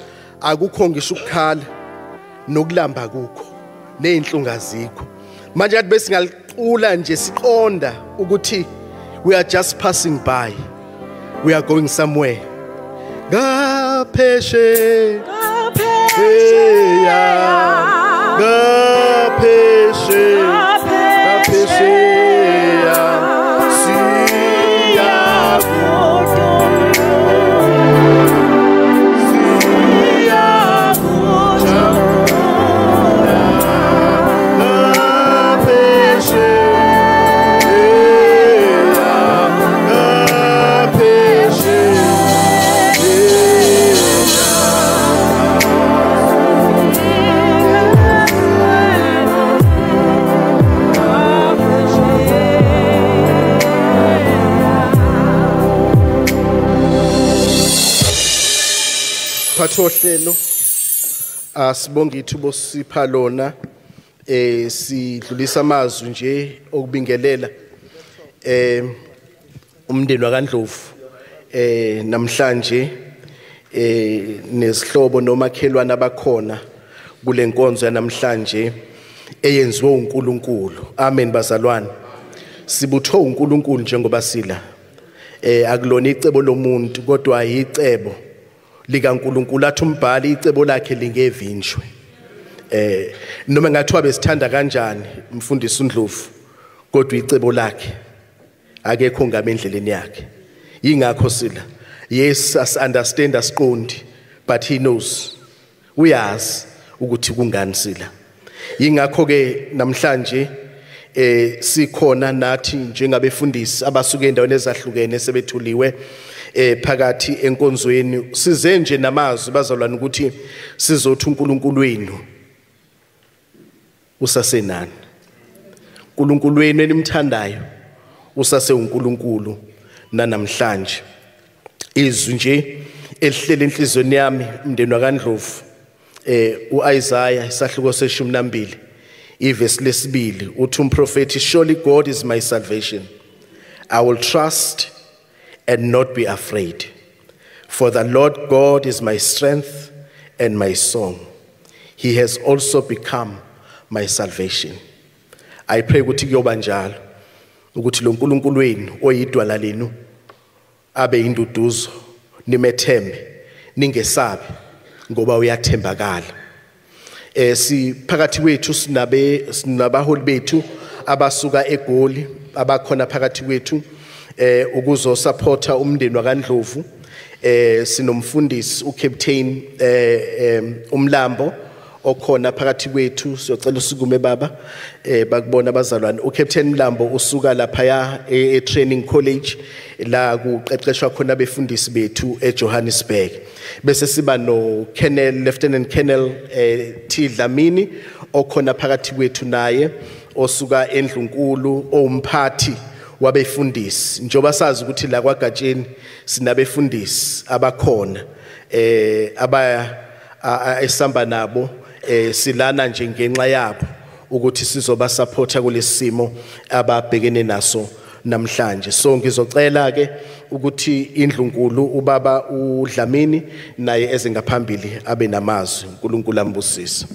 akukho ngisho ukukhala nokulamba kukho neinhlungu azikho. Manje kathi bese ngaliqula nje siqonda ukuthi we are just passing by, we are going somewhere. Gaphesheya Tohlelo asibonga ithubo sipha lona sidlulisa amazwi nje okubingelela umndeni waKaNdlovu namhlanje nesihlobo nomakhelwane abakhona kule nkonzo yanamhlanje eyenziwe uNkulunkulu. Amen bazalwane. Sibutho uNkulunkulu njengoba sila. Akulona icebo lomuntu kodwa icebo likaNkulunkulu. Athi umbhali icebo lakhe lingevinjwe. Noma ngathiwa besithanda kanjani umfundisi uNdlovu kodwa icebo lakhe akekho ngame endleleni yakhe. Yingakho sila. Yes, us understand asiqondi but he knows. Uyazi ukuthi kungani sila. Yingakho ke namhlanje sikhona nathi njengabefundisi abasuke endaweni ezahlukene sebethuliwe phakathi enkonzweni size nje namazwi bazalwana ukuthi sizothi uNkulunkulu wenu usasenani. uNkulunkulu wenu elimthandayo usase uNkulunkulu namhlanje. Izwi nje elihlele enhlizweni yami umndeni waKaNdlovu uIsaiah isahluko se12 ivesi lesibili uthi umprofeti, surely God is my salvation. I will trust and not be afraid. For the Lord God is my strength and my song. He has also become my salvation. I pray ukuthi kuyoba njalo ukuthi lo uNkulunkulu wenu oyidwala lenu abe induduzo nimethembe ningesabi ngoba uyathembakala. Phakathi kwethu sinabaholi bethu abasuka eGoli abakhona phakathi kwethu ukuzo supporta umndeni waKaNdlovu. Sinomfundisi uCaptain uMlambo okhona phakathi kwethu. Siyocela usukume baba bakubona abazalwane. uCaptain Mlambo usuka lapha ya training college la kuqeqeshwa khona abefundisi bethu eJohannesburg. Bese siba no Colonel Lieutenant Colonel T Dlamini okhona phakathi kwethu naye osuka eNdlunkulu owumphathi wabefundisi. Njoba sazi ukuthi la kwaGatsheni sinabefundisi abakhona esamba nabo silana nje ngenxa yabo ukuthi sizoba supporta kulesimo ababhekene naso namhlanje. So ngizocela ke ukuthi iNdlunkulu ubaba uDlamini naye eze ngaphambili abe namazwi. uNkulunkulu ambusise.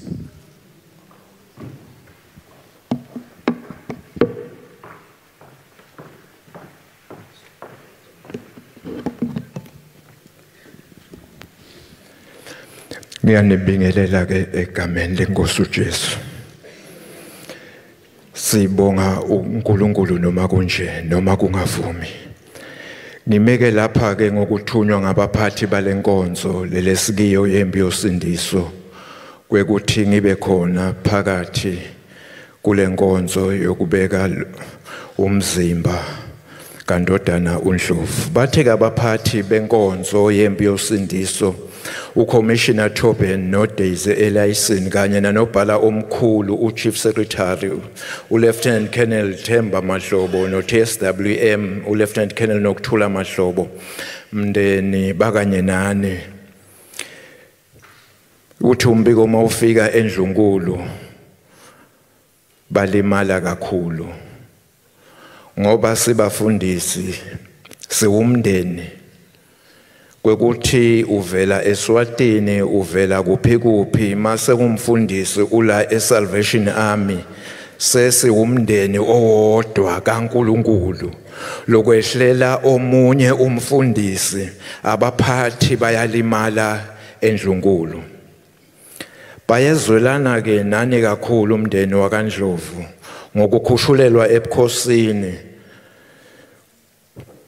Ngiyanibingelela ke egameni leNkosi uJesu. Sibonga uNkulunkulu noma kunje noma kungavumi. Ngimeke lapha ke ngokuthunywa ngabaphathi balenkonzo lelesikiyo yempi yosindiso kwekuthi ngibe khona phakathi kulenkonzo yokubeka umzimba kaNdodana uNdlovu. Bathe abaphathi benkonzo yempi yosindiso uCommissioner Tobin noDaisy Elaison kanye nanobhala omkhulu uChief Secretary uLieutenant Colonel Themba Mahlobo noTSWM uLieutenant Colonel Nokuthula Mahlobo mndeni bakanye nani. Uthi umbiko mawufika eNdlunkulu balimala kakhulu ngoba sibafundisi siwumndeni kwekuthi uvela eSwatini uvela kuphi mase kumfundisi ula eSalvation Army sesiwumndeni owodwa kaNkulunkulu lokwehlela omunye umfundisi abaphathi bayalimala eNdlunkulu. Bayezwelana ke nani kakhulu umndeni waKaNdlovu ngokukhushulelwa ebukhosini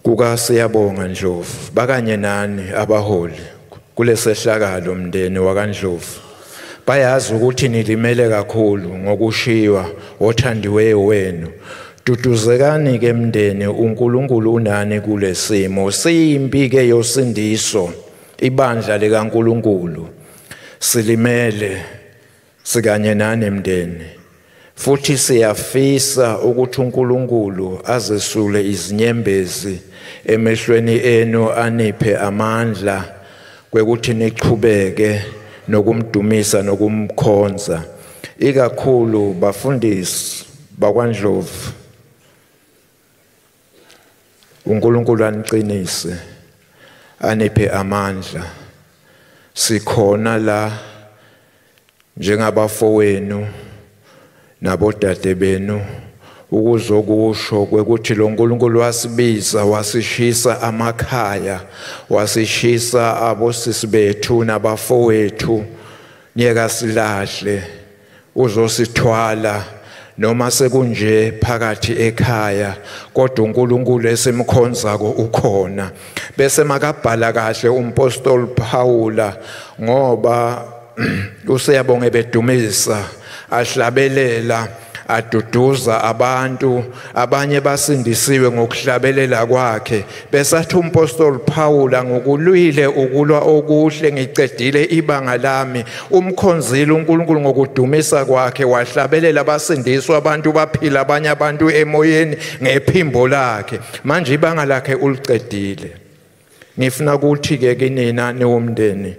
kuka Siyabonga Ndlovu bakanye nani abaholi kulesehlakalo mndeni waKaNdlovu. Bayazi ukuthi nilimele kakhulu ngokushiywa othandiweyo wenu. Duduzekani ke mndeni uNkulunkulu unani kulesimo. Siyimpi ke yosindiso ibandla likaNkulunkulu. Silimele sikanye nani mndeni. Futhi siyafisa ukuthi uNkulunkulu azesule izinyembezi emehlweni enu aniphe amandla kwekuthi niqhubeke nokumdumisa nokumkhonza ikakhulu bafundisi bakwaNdlovu. uNkulunkulu aniqinise aniphe amandla. Sikhona la njengabafowenu nabodade benu ukuzokusho kwekuthi lo uNkulunkulu wasibiza wasishisa amakhaya, wasishisa abosisi bethu nabafowethu nyeka silahle uzosithwala noma sekunje phakathi ekhaya kodwa uNkulunkulu esemkhonzako ukhona. Bese makabhala kahle umpostoli Phawula ngoba useyabonga bedumisa ahlabelela aduduza abantu abanye basindisiwe ngokuhlabelela kwakhe. Besathi umpostoli Phawula ngokulwile ukulwa okuhle ngicedile ibanga lami umkhonzile uNkulunkulu ngokudumisa kwakhe wahlabelela abasindiswa abantu baphila abanye abantu emoyeni ngephimbo lakhe manje ibanga lakhe ulicedile. Ngifuna ukuthi ke kinina niwumndeni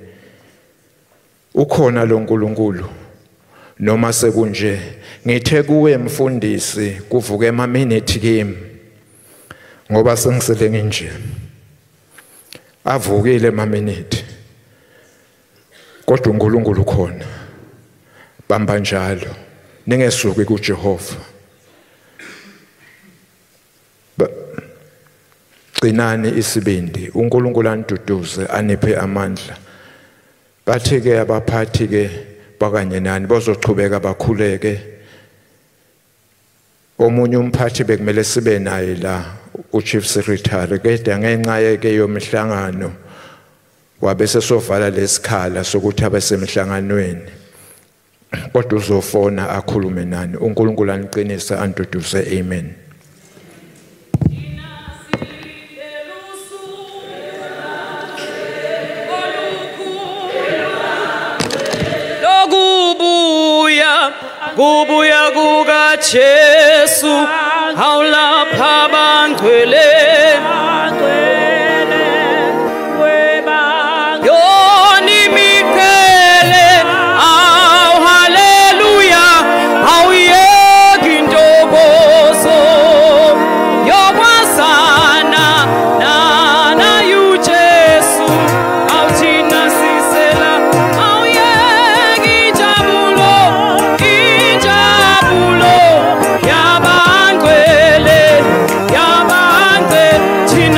ukhona lo uNkulunkulu noma sekunje ngithe kuwe mfundisi kuvuke emaminute kimi ngoba sengisele nginje avukile emaminute kodwa uNkulunkulu ukhona bamba njalo ningesuki kuJehova gcinani isibindi uNkulunkulu anduduze aniphe amandla. Bathi ke abaphathi ke bakanye nani bazochubeka bakhuleke. Omunye umphathi bekumele sibe naye la uChief Secretary kodwa ngenxa yeke yomhlangano wabe sesovala lesikhala sokuthi abesemhlanganweni kodwa uzofona akhulume nani. uNkulunkulu aniqinise anduduze. Amen. Kubuya kuka Jesu awulapha bangcwele yoni mikhele aw haleluya awuyeki intokozo yokwazana na yu Jesu awuthina sisela awuyeki injabulo yabangcwele thina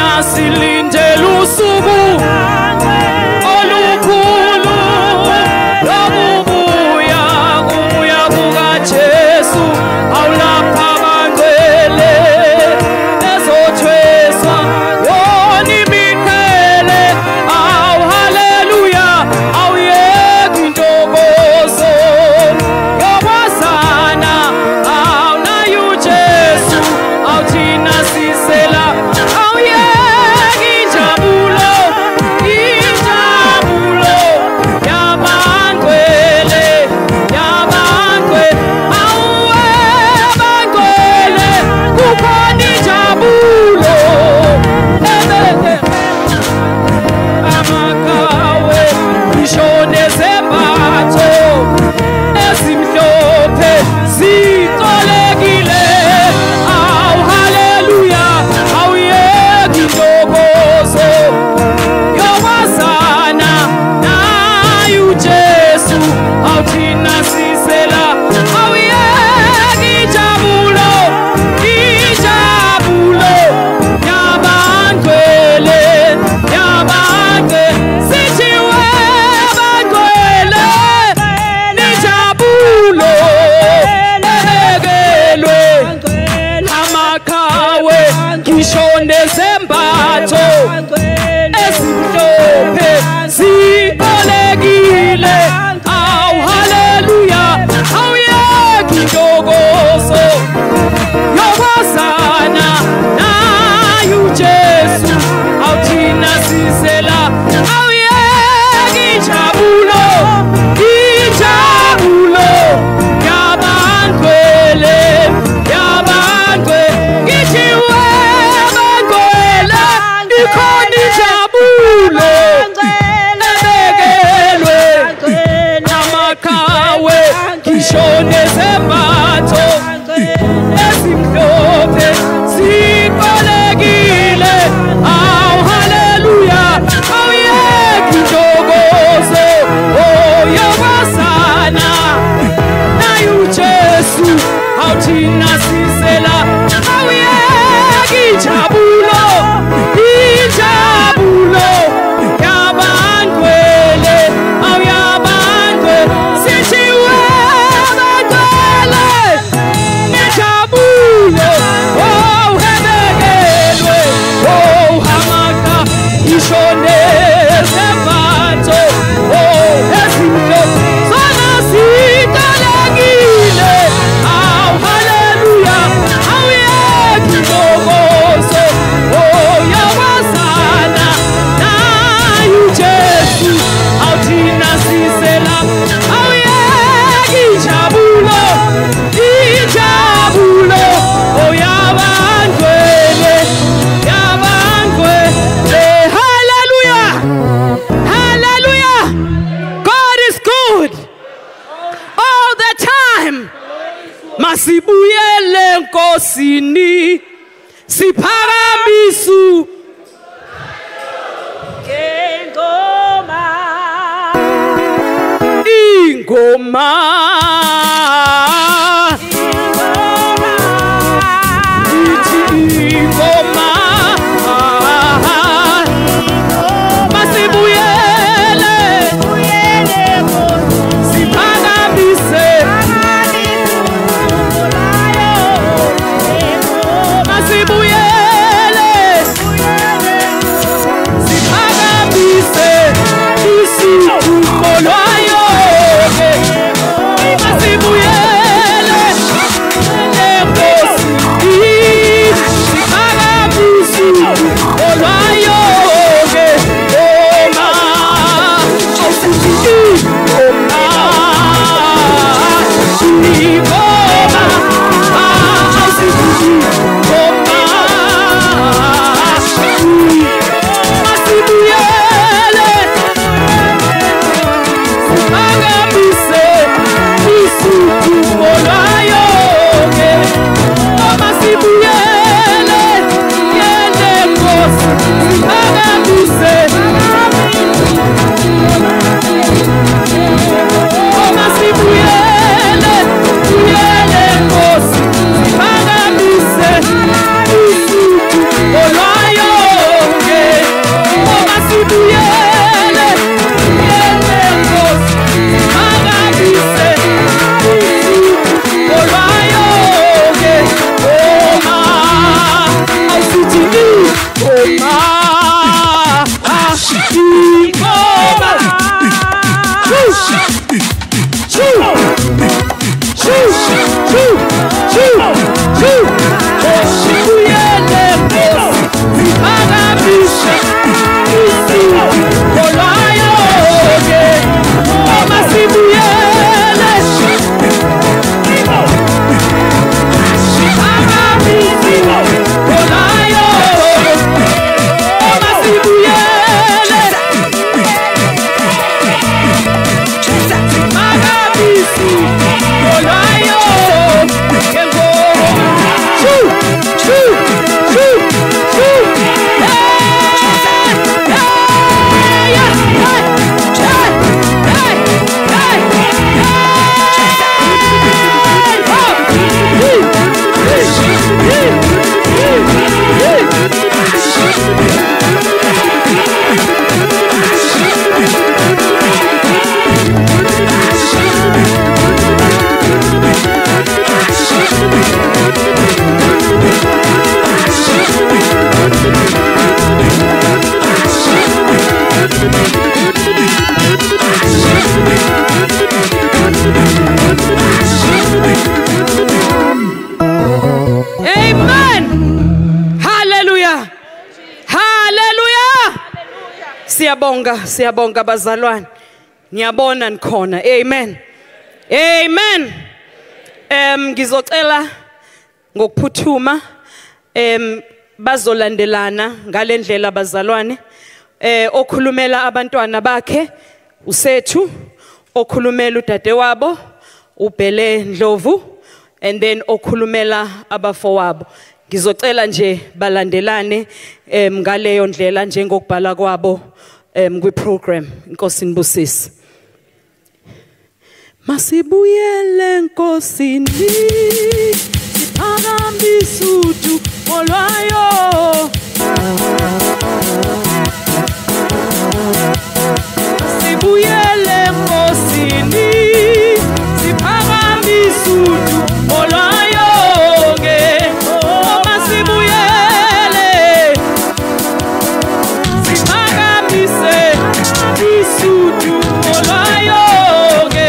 nezembatho ezimhlophe siqalekile. Awu haleluya, awuyeki intokozo oyabasana naye uJesu awuthina sizela. Awuyeki injabulo, injabulo yabantwele, awuyabantwe sithiwe abantwele nenjabulo. Oh hebekelwe, oh hamaka ishone zembatho, oh ezimhlophe zona siqalekile. Awu haleluya, awuyeki intokozo oyabasana naye uJesu awuthina sizela. Awuyeki injabulo, injabulo oyabantwele, yabantwele. Hallelujah, hallelujah. God is good all the time. Masibuyele Nkosini siphakamisu ingoma. Ithi ingoma. Masibuyele siphakamise. Masibuyele siphakamise isiphumo lwayo. Masibuyele Nkosi siphakamise olwayo. Oma awusithi oma ingoma, awusithi oma. Masibuyele siphakamise isiphumo lwayo. Masibuyele yele Nkosi siphakamise. Masibuyele yele Nkosi siphakamise isiphumo lwayo. Masibuyele yele Nkosi siphakamise isiphumo lwayo. Oma awusithi ingoma, ingoma. Masibuyele Nkosi siphakamise isiphumo lwayo. Masibuyele siphakamise isiphumo lwayo. Masibuyele siphakamise isiphumo lwayo. Siyabonga bazalwane. Ngiyabona nikhona. Amen. Amen. Ngizocela ngokuphuthuma bazolandelana ngalendlela bazalwane. Okhulumela abantwana bakhe usethu, okhulumela udade wabo, uBhele Ndlovu, and then okhulumela abafowabo. Ngizocela nje balandelane ngaleyo ndlela njengokubhala kwabo kwi-program. Inkosi nibusise. Masibuyele nkosini siphakamise udu olwayo. Masibuyele nkosini siphakamise udu olwayo ke. Masibuyele siphakamise isudu olwayo ke.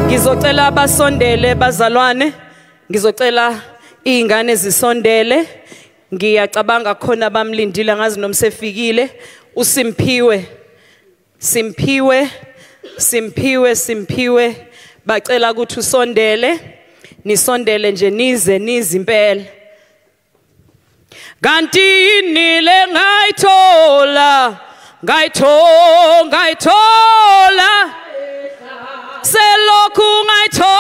Ngizocela abasondele bazalwane, ngizocela izingane zisondele. Ngiyacabanga khona bamlindile ngazi nomsefikile. Simphiwe bacela ukuthi usondele, nisondele nje nize nizimpela. Kanti inile ngayithola selokhu ngayithola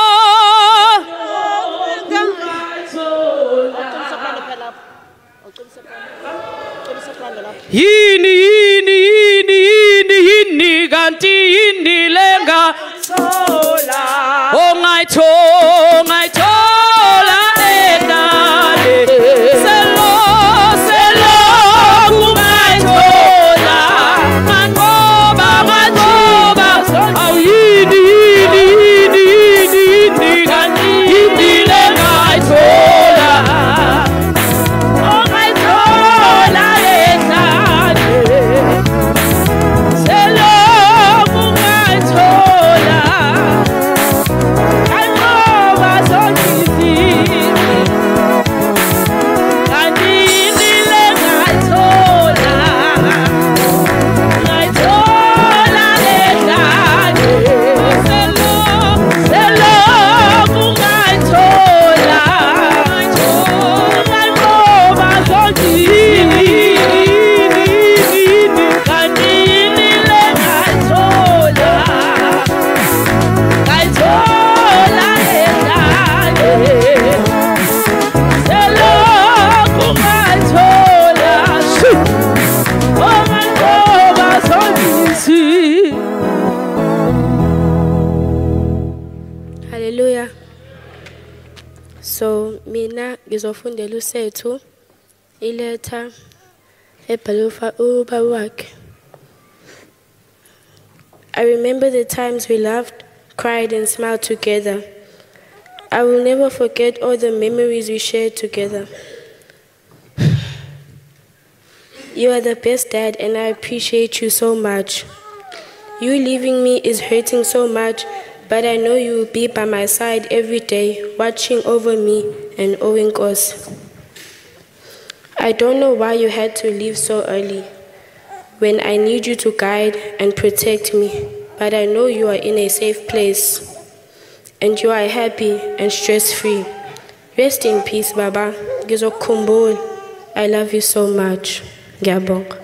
yini kanti inile ngayithola ngayithola endale selokhu ngayithola mangoba awu yini kanti inile ngayithola ngayithola endale selokhu ngayithola mangoba kanti inile ngayithola endale selokhu ngayithola mangoba kanti inile ngayithola endale selokhu ngayithola mangoba Hallelujah. So mina ngizofundela uSethu iletha ebhalufa ubaba wakhe. I remember the times we laughed, cried and smiled together. I will never forget all the memories we shared together. You are the best dad and I appreciate you so much. You leaving me is hurting so much, but I know you will be by my side every day, watching over me and owing us. I don't know why you had to leave so early, when I need you to guide and protect me. but I know you are in a safe place and you are happy and stress-free. Rest in peace, Baba. Ngizokukhumbula. I love you so much. Ngiyabonga.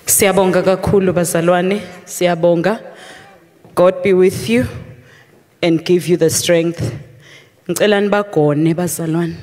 Siyabonga kakhulu bazalwane, siyabonga. God be with you and give you the strength. Ngicela nibagone bazalwane.